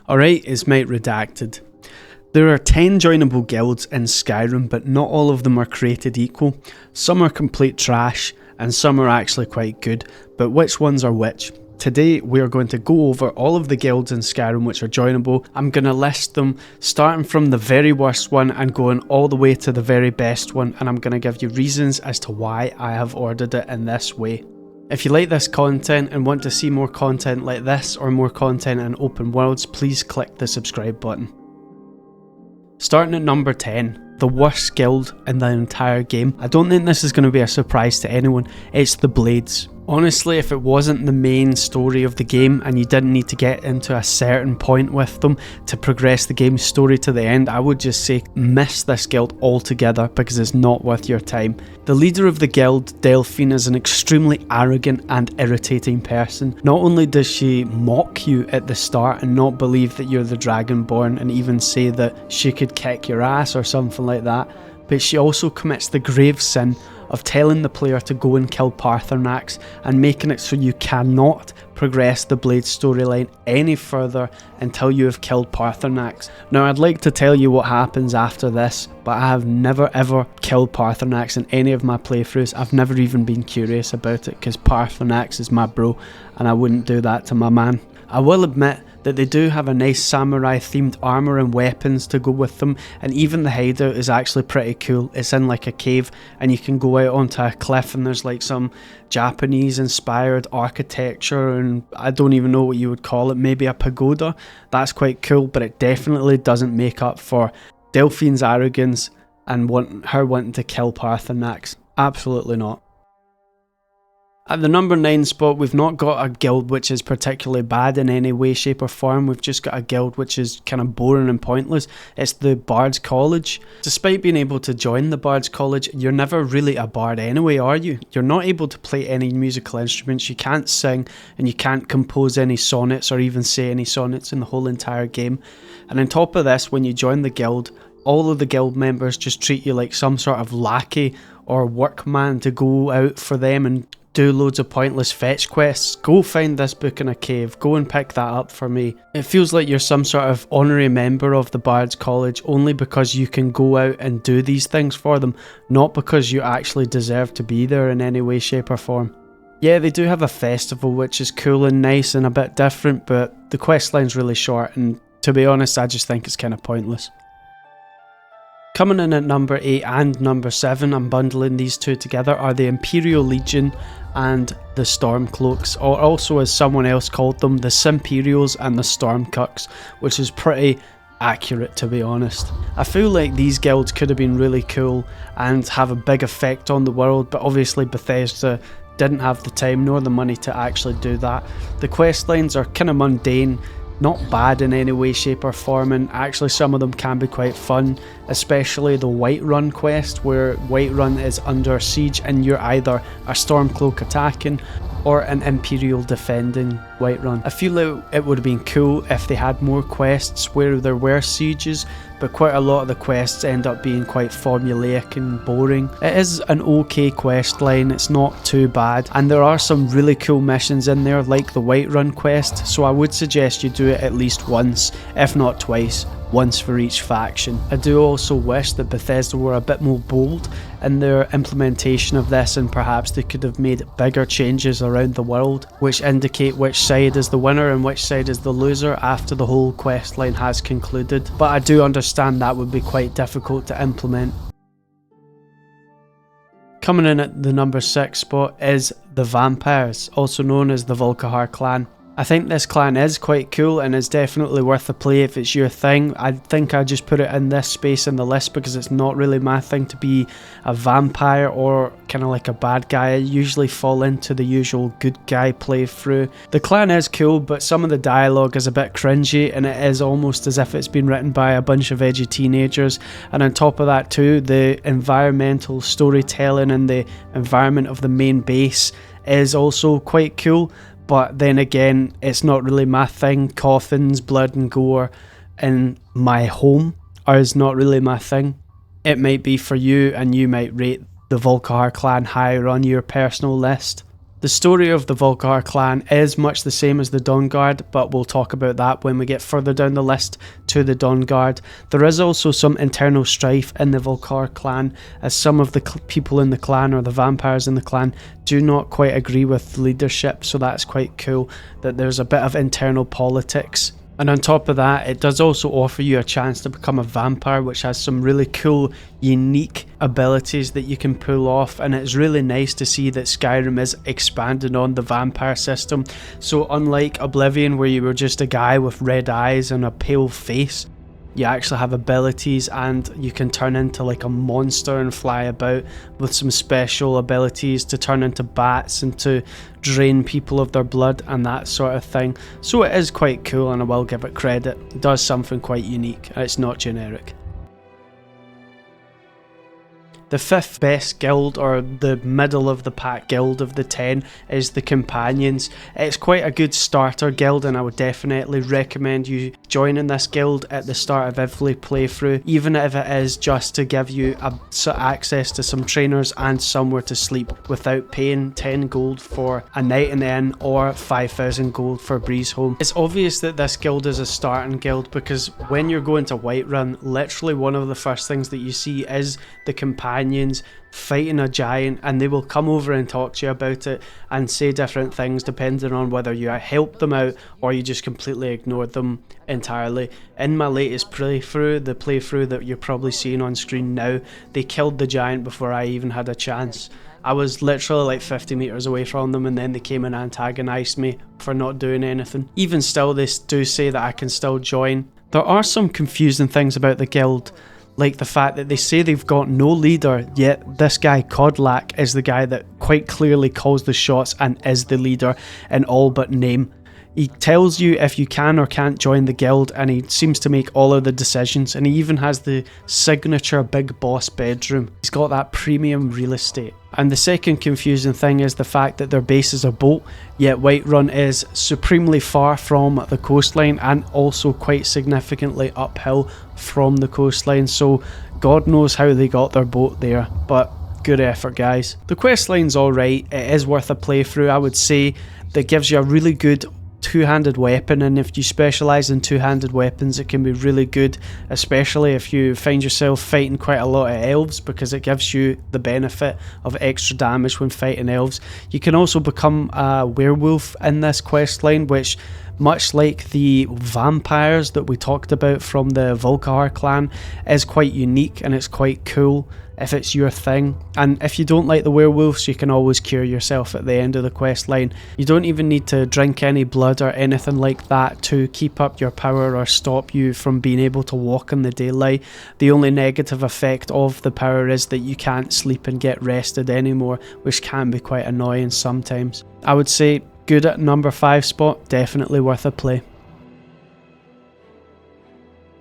Alright, it's mate redacted. There are 10 joinable guilds in Skyrim, but not all of them are created equal. Some are complete trash, and some are actually quite good, but which ones are which? Today we are going to go over all of the guilds in Skyrim which are joinable. I'm going to list them starting from the very worst one and going all the way to the very best one, and I'm going to give you reasons as to why I have ordered it in this way. If you like this content and want to see more content like this or more content in open worlds, please click the subscribe button. Starting at number 10, the worst guild in the entire game. I don't think this is going to be a surprise to anyone. It's the Blades. Honestly, if it wasn't the main story of the game and you didn't need to get into a certain point with them to progress the game's story to the end, I would just say miss this guild altogether because it's not worth your time. The leader of the guild, Delphine, is an extremely arrogant and irritating person. Not only does she mock you at the start and not believe that you're the Dragonborn and even say that she could kick your ass or something like that, but she also commits the grave sin of telling the player to go and kill Paarthurnax and making it so you cannot progress the Blade storyline any further until you have killed Paarthurnax. Now, I'd like to tell you what happens after this, but I have never ever killed Paarthurnax in any of my playthroughs. I've never even been curious about it because Paarthurnax is my bro and I wouldn't do that to my man. I will admit that they do have a nice samurai themed armour and weapons to go with them, and even the hideout is actually pretty cool. It's in like a cave and you can go out onto a cliff and there's like some Japanese inspired architecture, and I don't even know what you would call it, maybe a pagoda. That's quite cool, but it definitely doesn't make up for Delphine's arrogance and her wanting to kill Paarthurnax. Absolutely not. At the number 9 spot, we've not got a guild which is particularly bad in any way, shape or form. We've just got a guild which is kind of boring and pointless. It's the Bard's College. Despite being able to join the Bard's College, you're never really a bard anyway, are you? You're not able to play any musical instruments, you can't sing, and you can't compose any sonnets or even say any sonnets in the whole entire game. And on top of this, when you join the guild, all of the guild members just treat you like some sort of lackey or workman to go out for them and do loads of pointless fetch quests. Go find this book in a cave, go and pick that up for me. It feels like you're some sort of honorary member of the Bard's College only because you can go out and do these things for them, not because you actually deserve to be there in any way, shape or form. Yeah, they do have a festival which is cool and nice and a bit different, but the quest line's really short and to be honest I just think it's kind of pointless. Coming in at number 8 and number 7, I'm bundling these two together, are the Imperial Legion and the Stormcloaks, or also as someone else called them, the Simperials and the Stormcucks, which is pretty accurate to be honest. I feel like these guilds could have been really cool and have a big effect on the world, but obviously Bethesda didn't have the time nor the money to actually do that. The quest lines are kind of mundane, not bad in any way, shape or form, and actually some of them can be quite fun, especially the Whiterun quest where Whiterun is under siege and you're either a Stormcloak attacking or an Imperial defending Whiterun. I feel like it would have been cool if they had more quests where there were sieges, but quite a lot of the quests end up being quite formulaic and boring. It is an okay quest line, it's not too bad, and there are some really cool missions in there like the Whiterun quest, so I would suggest you do it at least once, if not twice, once for each faction. I do also wish that Bethesda were a bit more bold in their implementation of this, and perhaps they could have made bigger changes around the world which indicate which side is the winner and which side is the loser after the whole quest line has concluded, but I do understand that would be quite difficult to implement. Coming in at the number 6 spot is the Vampires, also known as the Volkihar clan. I think this clan is quite cool and is definitely worth a play if it's your thing. I think I just put it in this space in the list because it's not really my thing to be a vampire or kind of like a bad guy. I usually fall into the usual good guy playthrough. The clan is cool, but some of the dialogue is a bit cringy and it is almost as if it's been written by a bunch of edgy teenagers. And on top of that too, the environmental storytelling and the environment of the main base is also quite cool. But then again, it's not really my thing. Coffins, blood and gore in my home is not really my thing. It might be for you and you might rate the Volkihar clan higher on your personal list. The story of the Volkihar clan is much the same as the Dawnguard, but we'll talk about that when we get further down the list to the Dawnguard. There is also some internal strife in the Volkihar clan, as some of the people in the clan, or the vampires in the clan, do not quite agree with leadership, so that's quite cool that there's a bit of internal politics. And on top of that, it does also offer you a chance to become a vampire, which has some really cool, unique abilities that you can pull off. And it's really nice to see that Skyrim is expanding on the vampire system. So unlike Oblivion, where you were just a guy with red eyes and a pale face, you actually have abilities and you can turn into like a monster and fly about with some special abilities to turn into bats and to drain people of their blood and that sort of thing. So it is quite cool, and I will give it credit. It does something quite unique. It's not generic. The 5th best guild, or the middle of the pack guild of the 10, is the Companions. It's quite a good starter guild, and I would definitely recommend you joining this guild at the start of every playthrough, even if it is just to give you access to some trainers and somewhere to sleep without paying 10 gold for a night in the inn or 5,000 gold for Breeze Home. It's obvious that this guild is a starting guild because when you're going to Whiterun, literally one of the first things that you see is the Companions fighting a giant, and they will come over and talk to you about it and say different things depending on whether you help them out or you just completely ignored them entirely. In my latest playthrough, the playthrough that you're probably seeing on screen now, they killed the giant before I even had a chance. I was literally like 50 meters away from them, and then they came and antagonized me for not doing anything. Even still, they do say that I can still join. There are some confusing things about the guild, like the fact that they say they've got no leader, yet this guy Codlac is the guy that quite clearly calls the shots and is the leader in all but name. He tells you if you can or can't join the guild, and he seems to make all of the decisions, and he even has the signature big boss bedroom. He's got that premium real estate. And the second confusing thing is the fact that their base is a boat, yet Whiterun is supremely far from the coastline and also quite significantly uphill from the coastline, so God knows how they got their boat there, but good effort, guys. The questline's alright, it is worth a playthrough, I would say. That gives you a really good two-handed weapon, and if you specialise in two-handed weapons, it can be really good, especially if you find yourself fighting quite a lot of elves, because it gives you the benefit of extra damage when fighting elves. You can also become a werewolf in this questline, which, much like the vampires that we talked about from the Volkihar clan, is quite unique and it's quite cool if it's your thing. And if you don't like the werewolves, you can always cure yourself at the end of the quest line. You don't even need to drink any blood or anything like that to keep up your power or stop you from being able to walk in the daylight. The only negative effect of the power is that you can't sleep and get rested anymore, which can be quite annoying sometimes. I would say good at number 5 spot, definitely worth a play.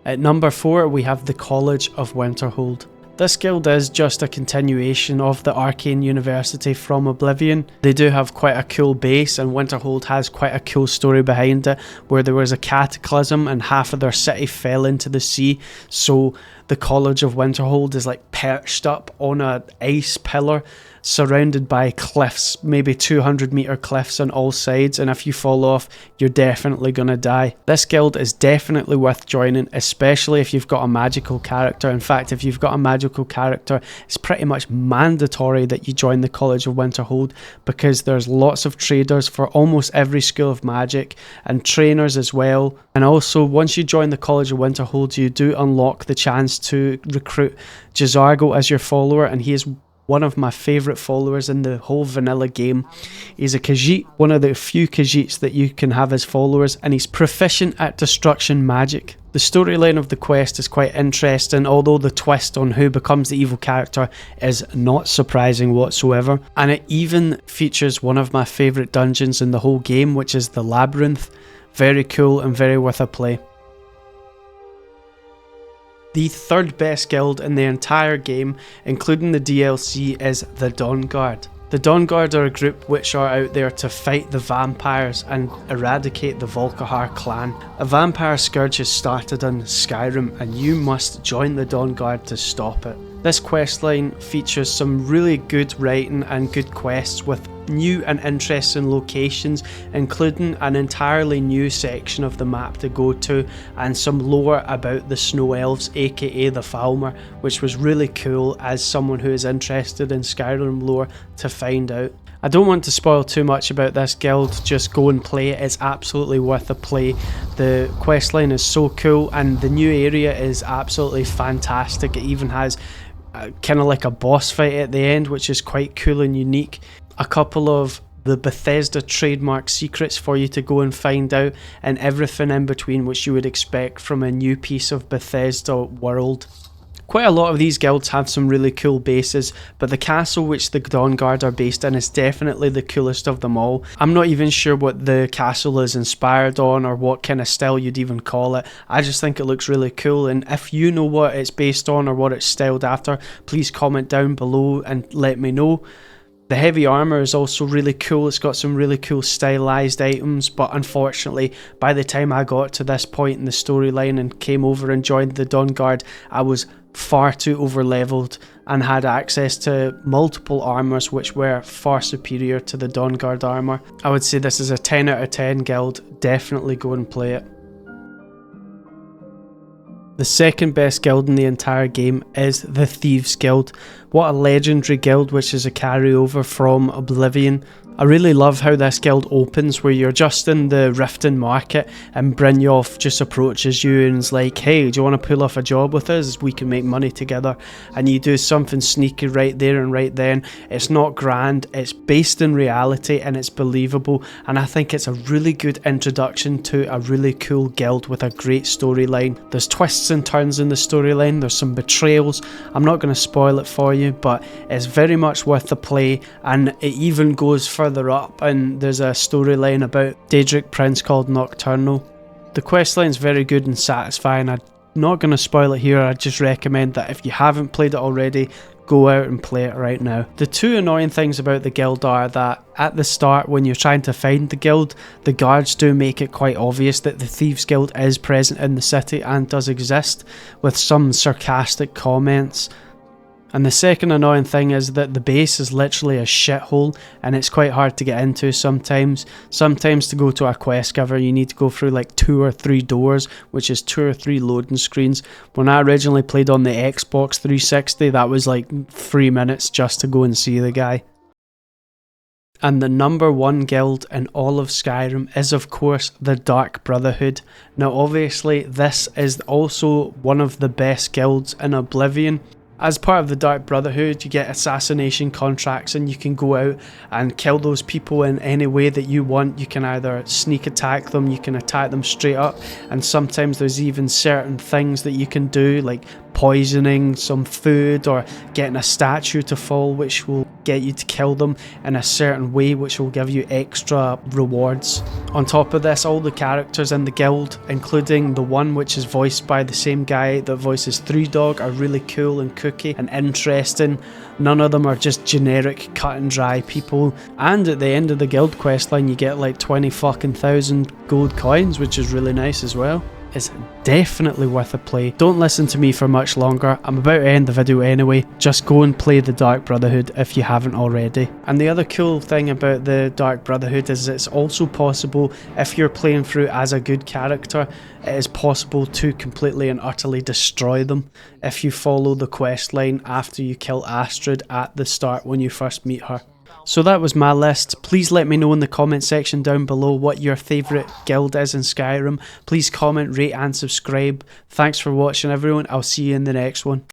At number 4 we have the College of Winterhold. This guild is just a continuation of the Arcane University from Oblivion. They do have quite a cool base, and Winterhold has quite a cool story behind it, where there was a cataclysm and half of their city fell into the sea, so the College of Winterhold is like perched up on an ice pillar surrounded by cliffs, maybe 200-meter cliffs on all sides, and if you fall off, you're definitely gonna die. This guild is definitely worth joining, especially if you've got a magical character. In fact, if you've got a magical character, it's pretty much mandatory that you join the College of Winterhold, because there's lots of traders for almost every school of magic, and trainers as well. And also, once you join the College of Winterhold, you do unlock the chance to recruit Jackp0t as your follower, and he is one of my favourite followers in the whole vanilla game. He's a Khajiit, one of the few Khajiits that you can have as followers, and he's proficient at destruction magic. The storyline of the quest is quite interesting, although the twist on who becomes the evil character is not surprising whatsoever, and it even features one of my favourite dungeons in the whole game, which is the Labyrinth. Very cool and very worth a play. The third best guild in the entire game, including the DLC, is the Dawnguard. The Dawnguard are a group which are out there to fight the vampires and eradicate the Volkihar clan. A vampire scourge has started in Skyrim, and you must join the Dawnguard to stop it. This questline features some really good writing and good quests with new and interesting locations, including an entirely new section of the map to go to and some lore about the Snow Elves, aka the Falmer, which was really cool as someone who is interested in Skyrim lore to find out. I don't want to spoil too much about this guild, just go and play it, it's absolutely worth a play. The questline is so cool and the new area is absolutely fantastic. It even has kind of like a boss fight at the end, which is quite cool and unique. A couple of the Bethesda trademark secrets for you to go and find out, and everything in between which you would expect from a new piece of Bethesda world. Quite a lot of these guilds have some really cool bases, but the castle which the Dawnguard are based in is definitely the coolest of them all. I'm not even sure what the castle is inspired on or what kind of style you'd even call it. I just think it looks really cool, and if you know what it's based on or what it's styled after, please comment down below and let me know. The heavy armour is also really cool, it's got some really cool stylized items, but unfortunately by the time I got to this point in the storyline and came over and joined the Dawnguard, I was far too over leveled and had access to multiple armours which were far superior to the Dawnguard armour. I would say this is a 10 out of 10 guild, definitely go and play it. The second best guild in the entire game is the Thieves Guild. What a legendary guild, which is a carryover from Oblivion. I really love how this guild opens, where you're just in the Riften Market and Brynjolf just approaches you and is like, hey, do you want to pull off a job with us? We can make money together. And you do something sneaky right there and right then. It's not grand, it's based in reality and it's believable, and I think it's a really good introduction to a really cool guild with a great storyline. There's twists and turns in the storyline, there's some betrayals. I'm not going to spoil it for you, but it's very much worth the play, and it even goes further up and there's a storyline about Daedric Prince called Nocturnal. The questline is very good and satisfying. I'm not going to spoil it here, I just recommend that if you haven't played it already, go out and play it right now. The two annoying things about the guild are that at the start when you're trying to find the guild, the guards do make it quite obvious that the Thieves Guild is present in the city and does exist, with some sarcastic comments. And the second annoying thing is that the base is literally a shithole and it's quite hard to get into sometimes. Sometimes to go to a quest giver you need to go through like 2 or 3 doors, which is 2 or 3 loading screens. When I originally played on the Xbox 360, that was like 3 minutes just to go and see the guy. And the number one guild in all of Skyrim is of course the Dark Brotherhood. Now obviously this is also one of the best guilds in Oblivion. As part of the Dark Brotherhood, you get assassination contracts and you can go out and kill those people in any way that you want. You can either sneak attack them, you can attack them straight up, and sometimes there's even certain things that you can do, like poisoning some food or getting a statue to fall, which will get you to kill them in a certain way, which will give you extra rewards. On top of this, all the characters in the guild, including the one which is voiced by the same guy that voices Three Dog, are really cool and kooky and interesting. None of them are just generic cut and dry people. And at the end of the guild questline you get like 20,000 gold coins, which is really nice as well. It's definitely worth a play. Don't listen to me for much longer, I'm about to end the video anyway. Just go and play the Dark Brotherhood if you haven't already. And the other cool thing about the Dark Brotherhood is it's also possible, if you're playing through as a good character, it is possible to completely and utterly destroy them if you follow the quest line after you kill Astrid at the start when you first meet her. So that was my list. Please let me know in the comment section down below what your favourite guild is in Skyrim. Please comment, rate and subscribe. Thanks for watching everyone. I'll see you in the next one.